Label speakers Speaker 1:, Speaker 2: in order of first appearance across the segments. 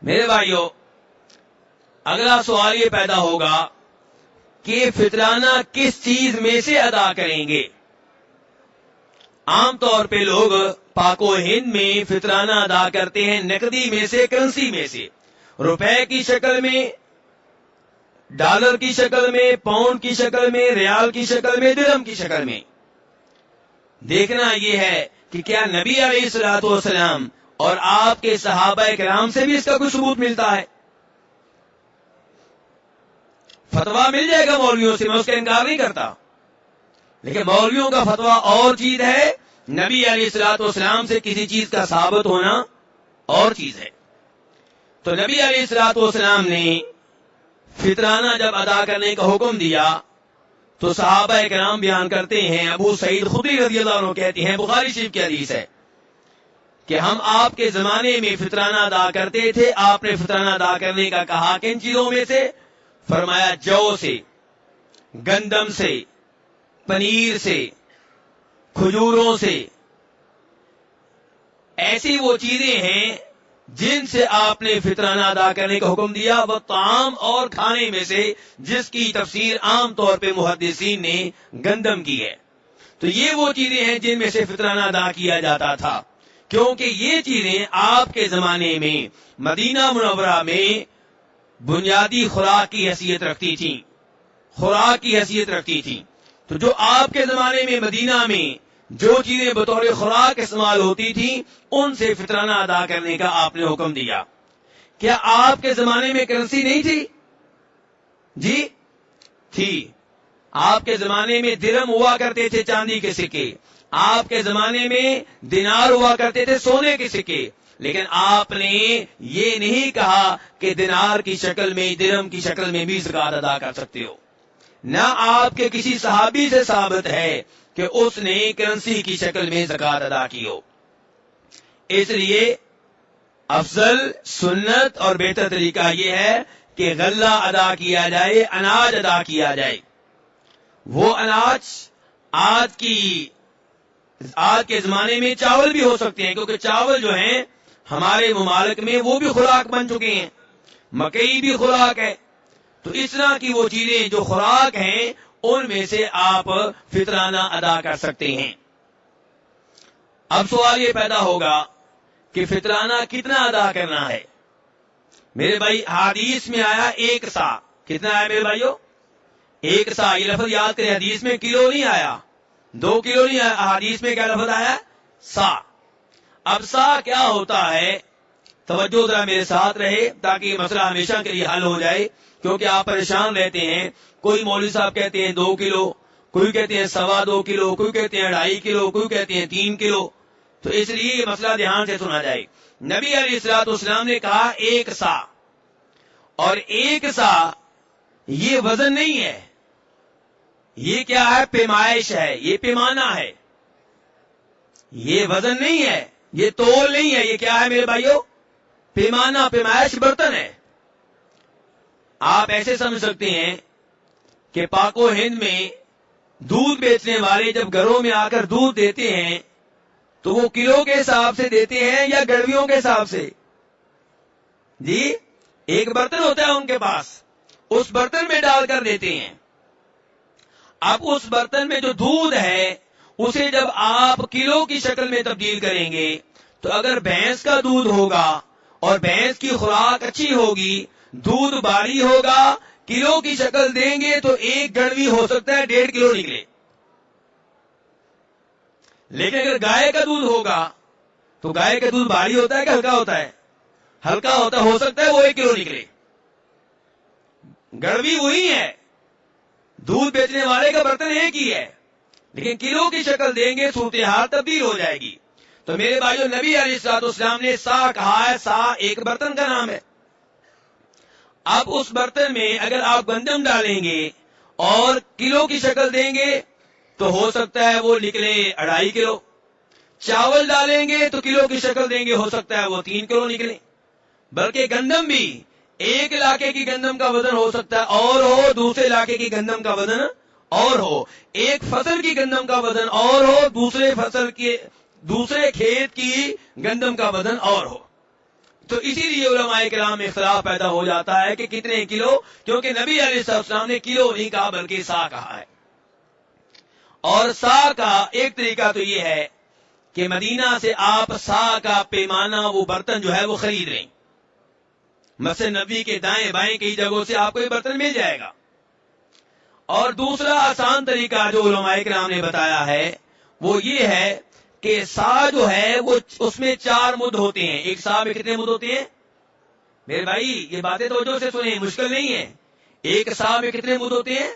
Speaker 1: میرے بھائیوں، اگلا سوال یہ پیدا ہوگا کہ فطرانہ کس چیز میں سے ادا کریں گے؟ عام طور پہ لوگ پاک و ہند میں فطرانہ ادا کرتے ہیں نقدی میں سے، کرنسی میں سے، روپے کی شکل میں، ڈالر کی شکل میں، پاؤنڈ کی شکل میں، ریال کی شکل میں، درہم کی شکل میں۔ دیکھنا یہ ہے کہ کیا نبی علیہ الصلوۃ والسلام اور آپ کے صحابہ کرام سے بھی اس کا کوئی ثبوت ملتا ہے؟ فتویٰ مل جائے گا مولویوں سے، میں اس کا انکار نہیں کرتا، لیکن مولویوں کا فتویٰ اور چیز ہے، نبی علیہ الصلوۃ والسلام سے کسی چیز کا ثابت ہونا اور چیز ہے۔ تو نبی علیہ الصلوۃ والسلام نے فطرانہ جب ادا کرنے کا حکم دیا تو صحابہ کرام بیان کرتے ہیں، ابو سعید خدری رضی اللہ عنہ کہتے ہیں، بخاری شریف کی حدیث ہے کہ ہم آپ کے زمانے میں فطرانہ ادا کرتے تھے، آپ نے فطرانہ ادا کرنے کا کہا کن چیزوں میں سے؟ فرمایا جو سے، گندم سے، پنیر سے، کھجوروں سے، ایسی وہ چیزیں ہیں جن سے آپ نے فطرانہ ادا کرنے کا حکم دیا، وہ طعام اور کھانے میں سے جس کی تفسیر عام طور پہ محدثین نے گندم کی ہے۔ تو یہ وہ چیزیں ہیں جن میں سے فطرانہ ادا کیا جاتا تھا، کیونکہ یہ چیزیں آپ کے زمانے میں مدینہ منورہ میں بنیادی خوراک کی حیثیت رکھتی تھیں، خوراک کی حیثیت رکھتی تھیں۔ تو جو آپ کے زمانے میں مدینہ میں جو چیزیں بطور خوراک استعمال ہوتی تھیں، ان سے فطرانہ ادا کرنے کا آپ نے حکم دیا۔ کیا آپ کے زمانے میں کرنسی نہیں تھی؟ جی تھی۔ آپ کے زمانے میں درہم ہوا کرتے تھے، چاندی کے سکے۔ آپ کے زمانے میں دینار ہوا کرتے تھے، سونے کے سکے۔ لیکن آپ نے یہ نہیں کہا کہ دینار کی شکل میں، درہم کی شکل میں بھی زکات ادا کر سکتے ہو۔ نہ آپ کے کسی صحابی سے ثابت ہے کہ اس نے کرنسی کی شکل میں زکات ادا کی ہو۔ اس لیے افضل، سنت اور بہتر طریقہ یہ ہے کہ غلہ ادا کیا جائے، اناج ادا کیا جائے۔ وہ اناج آج کے زمانے میں چاول بھی ہو سکتے ہیں، کیونکہ چاول جو ہیں ہمارے ممالک میں وہ بھی خوراک بن چکے ہیں، مکئی بھی خوراک ہے۔ تو اس طرح کی وہ چیزیں جو خوراک ہیں ان میں سے آپ فطرانہ ادا کر سکتے ہیں۔ اب سوال یہ پیدا ہوگا کہ فطرانہ کتنا ادا کرنا ہے؟ میرے بھائی حدیث میں آیا ایک سا۔ کتنا آیا میرے بھائیو؟ ایک سا۔ یہ لفظ یاد کریں، حدیث میں کلو نہیں آیا، 2 کلو نہیں آیا، حدیث میں کیا لفظ آیا؟ سا۔ اب سا کیا ہوتا ہے؟ توجہ ذرا میرے ساتھ رہے تاکہ یہ مسئلہ ہمیشہ کے لیے حل ہو جائے، کیونکہ آپ پریشان رہتے ہیں۔ کوئی مولوی صاحب کہتے ہیں 2 کلو، کوئی کہتے ہیں 2.25 کلو، کوئی کہتے ہیں 2.5 کلو، کوئی کہتے ہیں 3 کلو۔ تو اس لیے یہ مسئلہ دھیان سے سنا جائے۔ نبی علیہ الصلوۃ والسلام نے کہا ایک سا، اور ایک سا یہ وزن نہیں ہے، یہ کیا ہے؟ پیمائش ہے، یہ پیمانہ ہے، یہ وزن نہیں ہے، یہ تول نہیں ہے، یہ کیا ہے میرے بھائیو؟ پیمانہ، پیمائش برتن ہے۔ آپ ایسے سمجھ سکتے ہیں کہ پاک و ہند میں دودھ بیچنے والے جب گھروں میں آ کر دودھ دیتے ہیں تو وہ کلو کے حساب سے دیتے ہیں یا گڑویوں کے حساب سے؟ جی ایک برتن ہوتا ہے ان کے پاس، اس برتن میں ڈال کر دیتے ہیں۔ اب اس برتن میں جو دودھ ہے اسے جب آپ کلو کی شکل میں تبدیل کریں گے تو اگر بھینس کا دودھ ہوگا اور بھینس کی خوراک اچھی ہوگی، دودھ باری ہوگا، کلو کی شکل دیں گے تو ایک گڑوی ہو سکتا ہے 1.5 کلو نکلے۔ لیکن اگر گائے کا دودھ ہوگا تو گائے کا دودھ بھاری ہوتا ہے کہ ہلکا ہوتا ہے؟ ہلکا ہوتا، ہو سکتا ہے وہ 1 کلو نکلے۔ گڑوی وہی ہے، دودھ بیچنے والے کا برتن ایک ہی ہے، لیکن کلو کی شکل دیں گے صورتحال تبدیل ہو جائے گی۔ تو میرے بھائیو، نبی علیہ الصلوۃ والسلام نے سا کہا ہے، سا ایک برتن کا نام ہے۔ اب اس برتن میں اگر آپ گندم ڈالیں گے اور کلو کی شکل دیں گے تو ہو سکتا ہے وہ نکلے 2.5 کلو۔ چاول ڈالیں گے تو کلو کی شکل دیں گے، ہو سکتا ہے وہ 3 کلو نکلے۔ بلکہ گندم بھی، ایک علاقے کی گندم کا وزن ہو سکتا ہے اور ہو، دوسرے علاقے کی گندم کا وزن اور ہو، ایک فصل کی گندم کا وزن اور ہو، دوسرے کھیت کی گندم کا وزن اور ہو۔ تو اسی لیے علماء کرام میں اختلاف پیدا ہو جاتا ہے کہ کتنے کلو، کیونکہ نبی علیہ السلام نے کلو نہیں کہا بلکہ سا کہا ہے. اور سا کا ایک طریقہ تو یہ ہے کہ مدینہ سے آپ سا کا پیمانہ، وہ برتن جو ہے وہ خرید لیں. مسجد نبی کے دائیں بائیں کئی جگہوں سے آپ کو یہ برتن مل جائے گا. اور دوسرا آسان طریقہ جو علماء کرام نے بتایا ہے وہ یہ ہے کہ سا جو ہے وہ اس میں 4 مد ہوتے ہیں. ایک سا میں کتنے مد ہوتے ہیں میرے بھائی؟ یہ باتیں توجہ سے سنیں، مشکل نہیں ہے. ایک سا میں کتنے مد ہوتے ہیں؟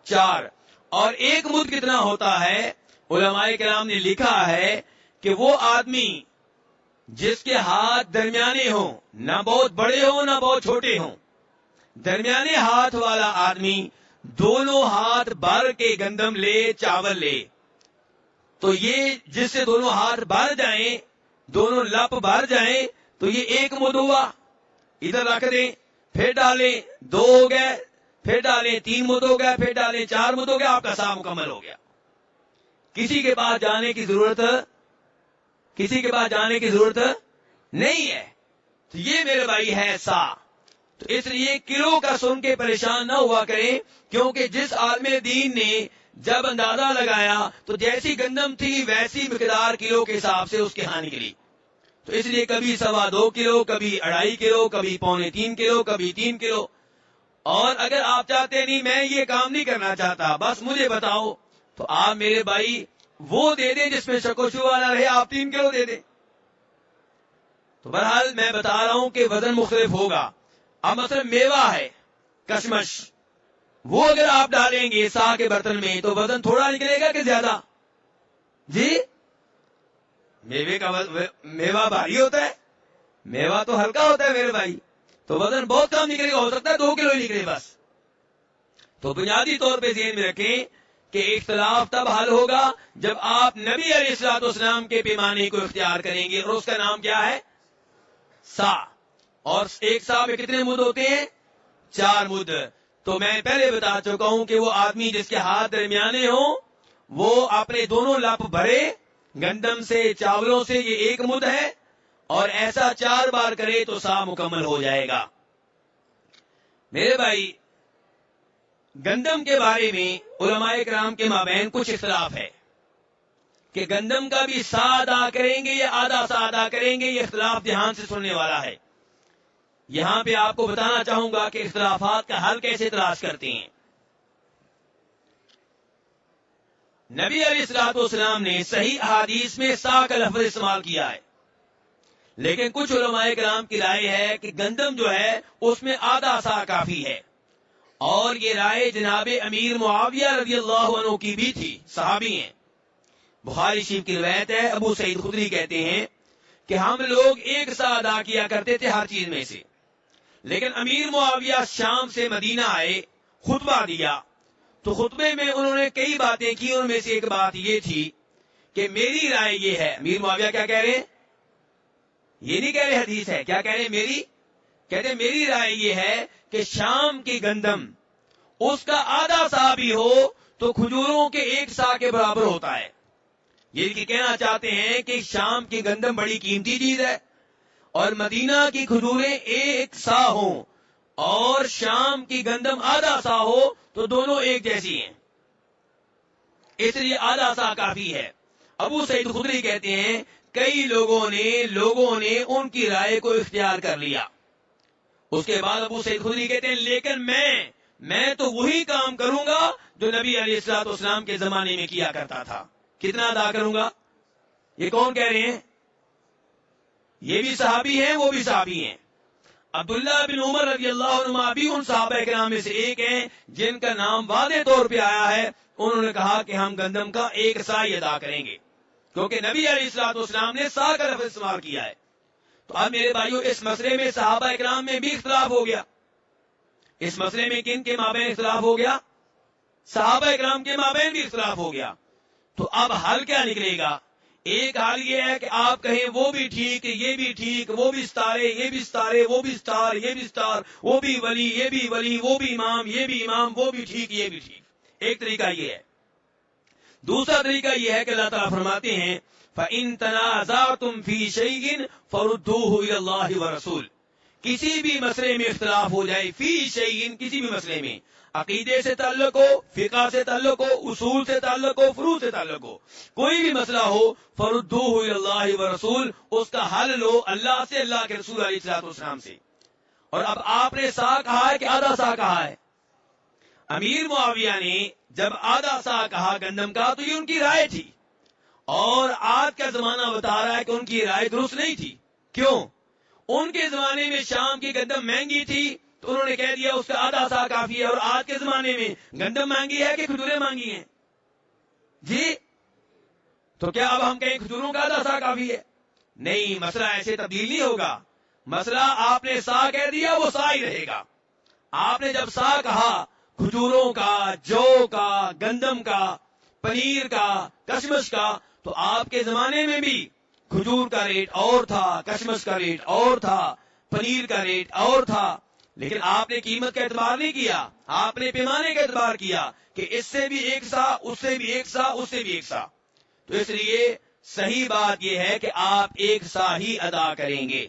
Speaker 1: 4. اور ایک مد کتنا ہوتا ہے؟ علماء کرام نے لکھا ہے کہ وہ آدمی جس کے ہاتھ درمیانے ہوں، نہ بہت بڑے ہوں نہ بہت چھوٹے ہوں، درمیانے ہاتھ والا آدمی دونوں ہاتھ بھر کے گندم لے، چاول لے. تو یہ جس سے دونوں ہاتھ بھر جائیں، دونوں لپ بھر جائیں، تو یہ ایک مد ہوا. ادھر رکھ دیں، پھر ڈالیں، 2 ہو گئے، پھر ڈالیں 3 مد ہو گیا، پھر ڈالیں 4 مد ہو گیا، آپ کا سا مکمل ہو گیا. کسی کے پاس جانے کی ضرورت نہیں ہے. تو یہ میرے بھائی ہے سا. تو اس لیے کلو کا سن کے پریشان نہ ہوا کریں، کیونکہ جس عالم دین نے جب اندازہ لگایا تو جیسی گندم تھی ویسی مقدار کلو کے حساب سے اس کے ہاں نکلی. تو اس لیے کبھی 2.25 کلو، کبھی 2.5 کلو، کبھی 2.25 کلو، کبھی 3 کلو. اور اگر آپ چاہتے نہیں میں یہ کام نہیں کرنا چاہتا، بس مجھے بتاؤ، تو آپ میرے بھائی وہ دے دیں جس میں شک و شبہ نہ رہے، آپ 3 کلو دے دیں. تو بہرحال میں بتا رہا ہوں کہ وزن مختلف ہوگا. اب مثلا میوہ ہے، کشمش، وہ اگر آپ ڈالیں گے سا کے برتن میں تو وزن تھوڑا نکلے گا کہ زیادہ؟ جی، میوہ بھاری ہوتا ہے، میوہ تو ہلکا ہوتا ہے میرے بھائی، تو وزن بہت کم نکلے گا، ہو سکتا ہے 2 کلو ہی نکلے بس. تو بنیادی طور پہ ذہن میں رکھیں کہ اختلاف تب حل ہوگا جب آپ نبی علیہ الصلوۃ والسلام کے پیمانے کو اختیار کریں گے، اور اس کا نام کیا ہے؟ سا. اور ایک سا میں کتنے مد ہوتے ہیں؟ 4 مد. تو میں پہلے بتا چکا ہوں کہ وہ آدمی جس کے ہاتھ درمیانے ہوں وہ اپنے دونوں لپ بھرے گندم سے، چاولوں سے، یہ 1 مد ہے، اور ایسا 4 بار کرے تو سا مکمل ہو جائے گا. میرے بھائی گندم کے بارے میں علماء کرام کے مابین کچھ اختلاف ہے کہ گندم کا بھی سا ادا کریں گے یا آدھا سا ادا کریں گے. یہ اختلاف دھیان سے سننے والا ہے. یہاں پہ آپ کو بتانا چاہوں گا کہ اختلافات کا حل کیسے تلاش کرتے ہیں. نبی علیہ الصلوۃ والسلام نے صحیح احادیث میں سا کا لفظ استعمال کیا ہے، لیکن کچھ علماء کرام کی رائے ہے کہ گندم جو ہے اس میں آدھا سا کافی ہے. اور یہ رائے جناب امیر معاویہ رضی اللہ عنہ کی بھی تھی، صحابی ہیں. بخاری شریف کی روایت ہے، ابو سعید خدری کہتے ہیں کہ ہم لوگ 1 سا ادا کیا کرتے تھے ہر چیز میں سے، لیکن امیر معاویہ شام سے مدینہ آئے، خطبہ دیا، تو خطبے میں انہوں نے کئی باتیں کی. ان میں سے ایک بات یہ تھی کہ میری رائے یہ ہے. امیر معاویہ کیا کہہ رہے ہیں؟ یہ نہیں کہہ رہے حدیث ہے، کیا کہہ رہے؟ کہتے میری رائے یہ ہے کہ شام کی گندم اس کا آدھا سا بھی ہو تو کھجوروں کے 1 سا کے برابر ہوتا ہے. یہ کہنا چاہتے ہیں کہ شام کی گندم بڑی قیمتی چیز ہے، اور مدینہ کی کھجوریں 1 سا ہوں اور شام کی گندم آدھا سا ہو تو دونوں ایک جیسی ہیں، اس لیے آدھا سا کافی ہے. ابو سعید خدری کہتے ہیں کئی لوگوں نے ان کی رائے کو اختیار کر لیا. اس کے بعد ابو سعید خدری کہتے ہیں لیکن میں تو وہی کام کروں گا جو نبی علیہ الصلوۃ والسلام کے زمانے میں کیا کرتا تھا. کتنا ادا کروں گا؟ یہ کون کہہ رہے ہیں؟ یہ بھی صحابی ہیں، وہ بھی صحابی ہیں. عبداللہ بن عمر رضی اللہ عنہ بھی ان صحابہ کرام میں سے ایک ہیں جن کا نام واضح طور پہ آیا ہے. انہوں نے کہا کہ ہم گندم کا 1 سا ہی ادا کریں گے، کیونکہ نبی علیہ الصلوۃ والسلام نے سا کا لفظ استعمال کیا ہے. تو اب میرے بھائیوں اس مسئلے میں صحابہ کرام میں بھی اختلاف ہو گیا. اس مسئلے میں کن کے مابین اختلاف ہو گیا؟ صحابہ کرام کے مابین بھی اختلاف ہو گیا. تو اب حل کیا نکلے گا؟ ایک حال یہ ہے کہ آپ کہیں وہ بھی ٹھیک، یہ بھی ٹھیک، وہ بھی ستارے، یہ بھی ستارے، وہ بھی ستار، یہ بھی ستار، وہ بھی ولی، یہ بھی ولی، وہ بھی امام، یہ بھی امام، وہ بھی ٹھیک، یہ بھی ٹھیک. ایک طریقہ یہ ہے. دوسرا طریقہ یہ ہے کہ اللہ تعالیٰ فرماتے ہیں فَإِن تَنَازَعْتُمْ فِي شَيْءٍ فَرُدُّوهُ إِلَى اللَّهِ وَرَسُولِهِ، کسی بھی مسئلے میں اختلاف ہو جائے، فی شیئن کسی بھی مسئلے میں، عقیدے سے تعلق ہو، فقہ سے تعلق ہو، اصول سے تعلق ہو، فروع سے تعلق ہو، کوئی بھی مسئلہ ہو، فَرُدُّوهُ إِلَى اللَّهِ وَرَسُولِهِ، اس کا حل لو اللہ سے، اللہ کے رسول علیہ الصلوۃ والسلام سے۔ اور اب آپ نے سا کہا ہے کہ آدھا سا کہا ہے؟ امیر معاویہ نے جب آدھا سا کہا گندم کا تو یہ ان کی رائے تھی، اور آج کا زمانہ بتا رہا ہے کہ ان کی رائے درست نہیں تھی۔ کیوں؟ ان کے زمانے میں شام کی گندم مہنگی تھی تو انہوں نے کہہ دیا اس کا آدھا سا کافی ہے، اور آج کے زمانے میں گندم مہنگی ہے کہ کھجوریں مہنگی ہیں؟ جی، تو کیا اب ہم کہیں کھجوروں کا آدھا سا کافی ہے؟ نہیں، مسئلہ ایسے تبدیل نہیں ہوگا۔ مسئلہ آپ نے سا کہہ دیا، وہ سا ہی رہے گا۔ آپ نے جب سا کہا کھجوروں کا، جو کا، گندم کا، پنیر کا، کشمش کا، تو آپ کے زمانے میں بھی کھجور کا ریٹ اور تھا، کشمش کا ریٹ اور تھا، پنیر کا ریٹ اور تھا، لیکن آپ نے قیمت کا اعتبار نہیں کیا، آپ نے پیمانے کا اعتبار کیا کہ اس سے بھی ایک سا، اس سے بھی ایک سا، اس سے بھی ایک سا۔ تو اس لیے صحیح بات یہ ہے کہ آپ ایک سا ہی ادا کریں گے۔